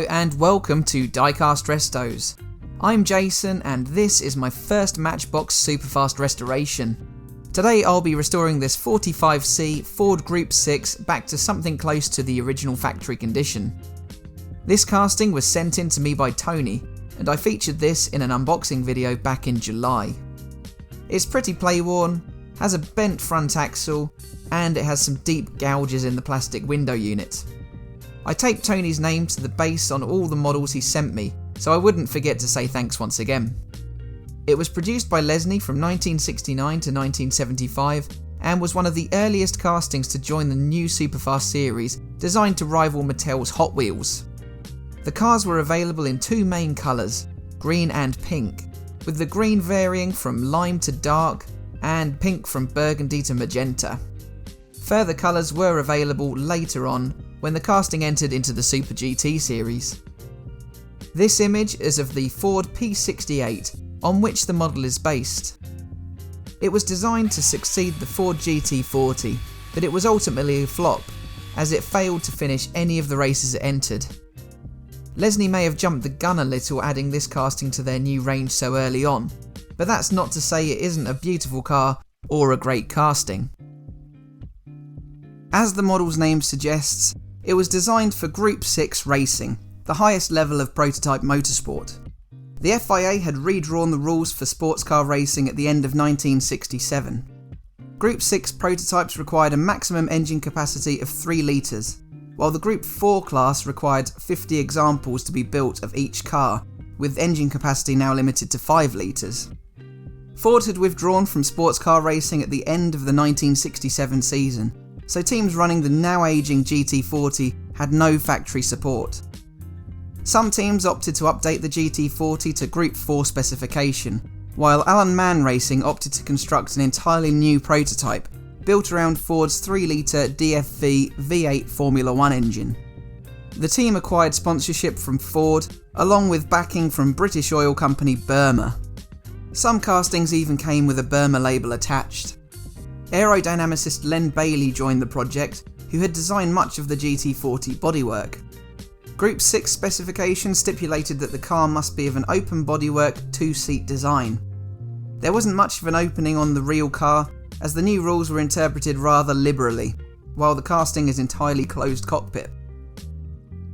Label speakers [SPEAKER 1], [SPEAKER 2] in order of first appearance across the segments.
[SPEAKER 1] and welcome to Diecast Restos. I'm Jason and this is my first Matchbox Superfast restoration. Today I'll be restoring this 45C Ford Group 6 back to something close to the original factory condition. This casting was sent in to me by Tony and I featured this in an unboxing video back in July. It's pretty play-worn, has a bent front axle, and it has some deep gouges in the plastic window unit. I taped Tony's name to the base on all the models he sent me, so I wouldn't forget to say thanks once again. It was produced by Lesney from 1969 to 1975 and was one of the earliest castings to join the new Superfast series designed to rival Mattel's Hot Wheels. The cars were available in two main colours, green and pink, with the green varying from lime to dark and pink from burgundy to magenta. Further colours were available later on when the casting entered into the Super GT series. This image is of the Ford P68 on which the model is based. It was designed to succeed the Ford GT40, but it was ultimately a flop as it failed to finish any of the races it entered. Lesney may have jumped the gun a little adding this casting to their new range so early on, but that's not to say it isn't a beautiful car or a great casting. As the model's name suggests, it was designed for Group 6 racing, the highest level of prototype motorsport. The FIA had redrawn the rules for sports car racing at the end of 1967. Group 6 prototypes required a maximum engine capacity of 3 litres, while the Group 4 class required 50 examples to be built of each car, with engine capacity now limited to 5 litres. Ford had withdrawn from sports car racing at the end of the 1967 season, so teams running the now ageing GT40 had no factory support. Some teams opted to update the GT40 to Group 4 specification, while Alan Mann Racing opted to construct an entirely new prototype, built around Ford's 3-litre DFV V8 Formula 1 engine. The team acquired sponsorship from Ford, along with backing from British oil company Burma. Some castings even came with a Burma label attached. Aerodynamicist Len Bailey joined the project, who had designed much of the GT40 bodywork. Group 6 specification stipulated that the car must be of an open bodywork 2-seat design. There wasn't much of an opening on the real car, as the new rules were interpreted rather liberally, while the casting is entirely closed cockpit.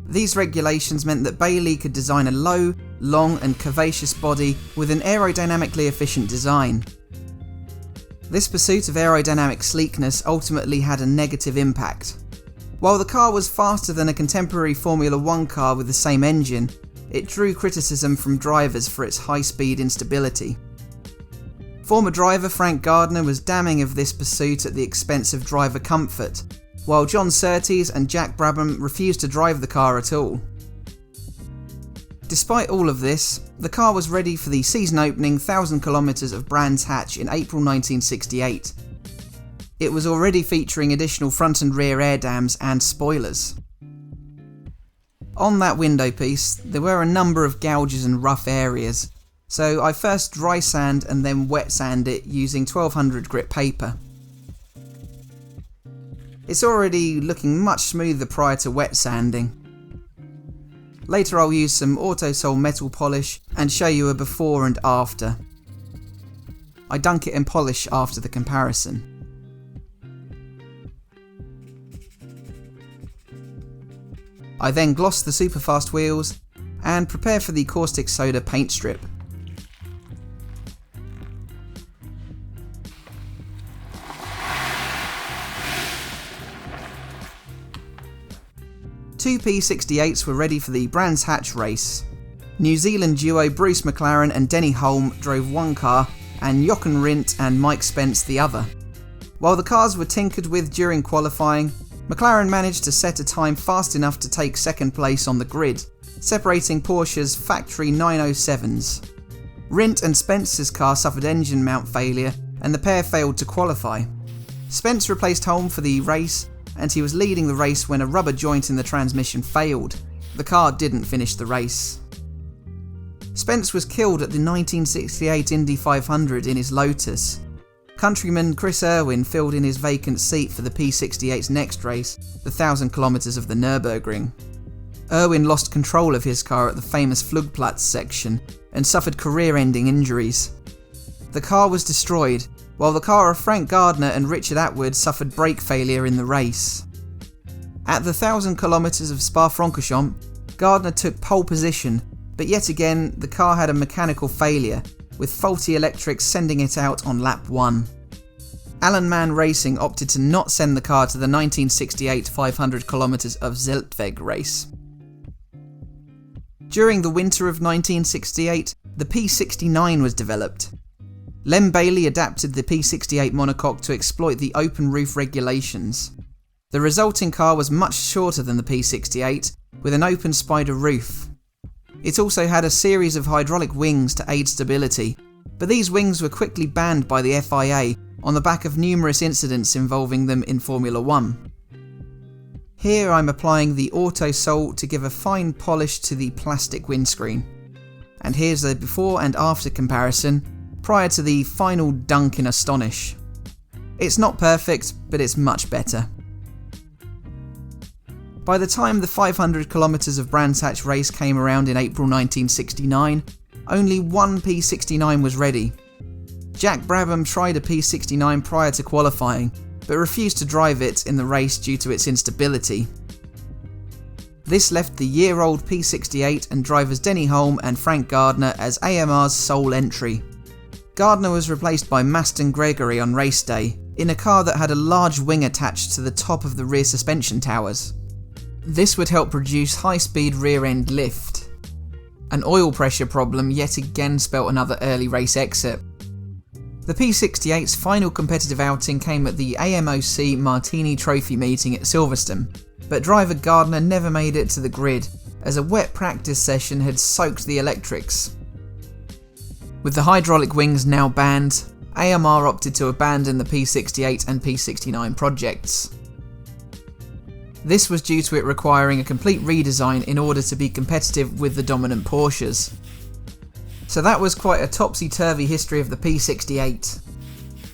[SPEAKER 1] These regulations meant that Bailey could design a low, long and curvaceous body with an aerodynamically efficient design. This pursuit of aerodynamic sleekness ultimately had a negative impact. While the car was faster than a contemporary Formula 1 car with the same engine, it drew criticism from drivers for its high-speed instability. Former driver Frank Gardner was damning of this pursuit at the expense of driver comfort, while John Surtees and Jack Brabham refused to drive the car at all. Despite all of this, the car was ready for the season-opening 1,000 kilometres of Brands Hatch in April 1968. It was already featuring additional front and rear air dams and spoilers. On that window piece, there were a number of gouges and rough areas, so I first dry sand and then wet sand it using 1200 grit paper. It's already looking much smoother prior to wet sanding. Later I'll use some Autosol metal polish and show you a before and after. I dunk it in polish after the comparison. I then gloss the Superfast wheels and prepare for the caustic soda paint strip. Two P68s were ready for the Brands Hatch race. New Zealand duo Bruce McLaren and Denny Holm drove one car and Jochen Rindt and Mike Spence the other. While the cars were tinkered with during qualifying, McLaren managed to set a time fast enough to take second place on the grid, separating Porsche's factory 907s. Rindt and Spence's car suffered engine mount failure and the pair failed to qualify. Spence replaced Holm for the race and he was leading the race when a rubber joint in the transmission failed. The car didn't finish the race. Spence was killed at the 1968 Indy 500 in his Lotus. Countryman Chris Irwin filled in his vacant seat for the P68's next race, the 1,000 kilometres of the Nürburgring. Irwin lost control of his car at the famous Flugplatz section and suffered career-ending injuries. The car was destroyed, while the car of Frank Gardner and Richard Atwood suffered brake failure in the race. At the 1,000 kilometres of Spa-Francorchamps, Gardner took pole position, but yet again the car had a mechanical failure, with faulty electrics sending it out on lap 1. Alan Mann Racing opted to not send the car to the 1968 500 kilometres of Zeltweg race. During the winter of 1968, the P69 was developed. Lem Bailey adapted the P68 monocoque to exploit the open roof regulations. The resulting car was much shorter than the P68, with an open spider roof. It also had a series of hydraulic wings to aid stability, but these wings were quickly banned by the FIA on the back of numerous incidents involving them in Formula 1. Here I'm applying the Auto Sol to give a fine polish to the plastic windscreen. And here's a before and after comparison, prior to the final dunk in Astonish. It's not perfect, but it's much better. By the time the 500 kilometres of Brands Hatch race came around in April 1969, only one P69 was ready. Jack Brabham tried a P69 prior to qualifying, but refused to drive it in the race due to its instability. This left the year-old P68 and drivers Denny Hulme and Frank Gardner as AMR's sole entry. Gardner was replaced by Maston Gregory on race day, in a car that had a large wing attached to the top of the rear suspension towers. This would help produce high-speed rear-end lift. An oil pressure problem yet again spelt another early race exit. The P68's final competitive outing came at the AMOC Martini Trophy meeting at Silverstone, but driver Gardner never made it to the grid, as a wet practice session had soaked the electrics. With the hydraulic wings now banned, AMR opted to abandon the P68 and P69 projects. This was due to it requiring a complete redesign in order to be competitive with the dominant Porsches. So that was quite a topsy-turvy history of the P68.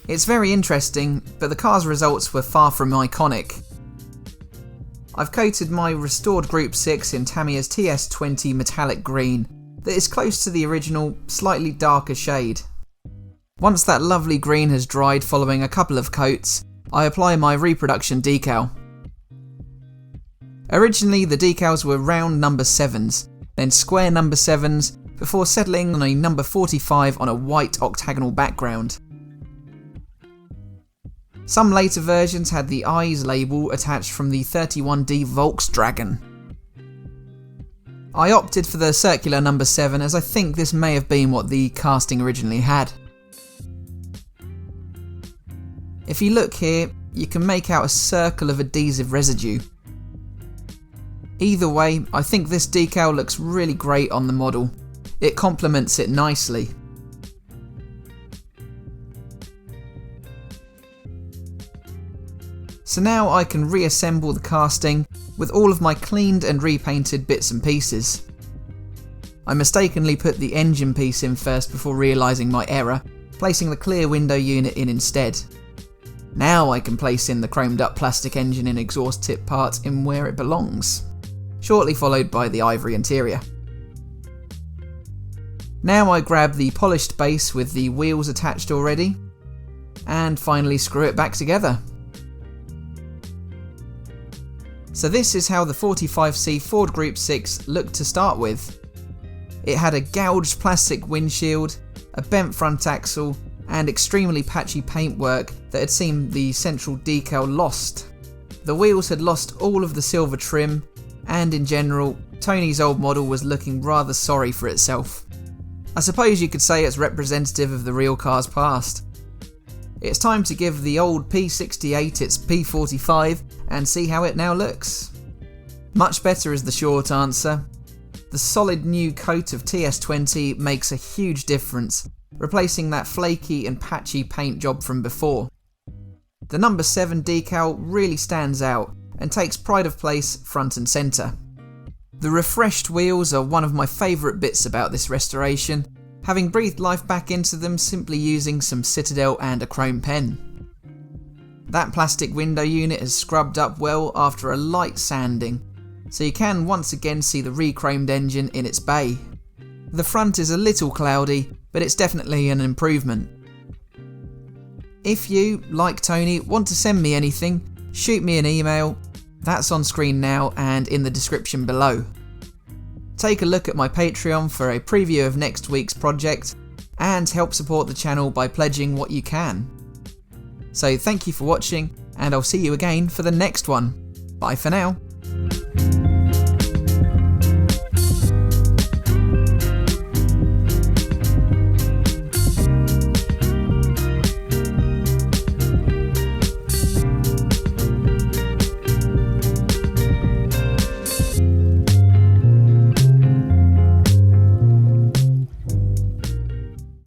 [SPEAKER 1] It's very interesting, but the car's results were far from iconic. I've coated my restored Group 6 in Tamiya's TS20 metallic green, that is close to the original, slightly darker shade. Once that lovely green has dried following a couple of coats, I apply my reproduction decal. Originally the decals were round number 7s, then square number 7s, before settling on a number 45 on a white octagonal background. Some later versions had the eyes label attached from the 31D Volkswagen. I opted for the circular number 7 as I think this may have been what the casting originally had. If you look here, you can make out a circle of adhesive residue. Either way, I think this decal looks really great on the model. It complements it nicely. So now I can reassemble the casting with all of my cleaned and repainted bits and pieces. I mistakenly put the engine piece in first before realising my error, placing the clear window unit in instead. Now I can place in the chromed up plastic engine and exhaust tip part in where it belongs, shortly followed by the ivory interior. Now I grab the polished base with the wheels attached already, and finally screw it back together. So this is how the 45C Ford Group 6 looked to start with. It had a gouged plastic windshield, a bent front axle, and extremely patchy paintwork that had seen the central decal lost. The wheels had lost all of the silver trim, and in general, Tony's old model was looking rather sorry for itself. I suppose you could say it's representative of the real car's past. It's time to give the old P68 its P45 and see how it now looks. Much better is the short answer. The solid new coat of TS20 makes a huge difference, replacing that flaky and patchy paint job from before. The number 7 decal really stands out and takes pride of place front and centre. The refreshed wheels are one of my favourite bits about this restoration, having breathed life back into them simply using some Citadel and a chrome pen. That plastic window unit has scrubbed up well after a light sanding, so you can once again see the re-chromed engine in its bay. The front is a little cloudy, but it's definitely an improvement. If you, like Tony, want to send me anything, shoot me an email. That's on screen now and in the description below. Take a look at my Patreon for a preview of next week's project, and help support the channel by pledging what you can. So thank you for watching, and I'll see you again for the next one. Bye for now.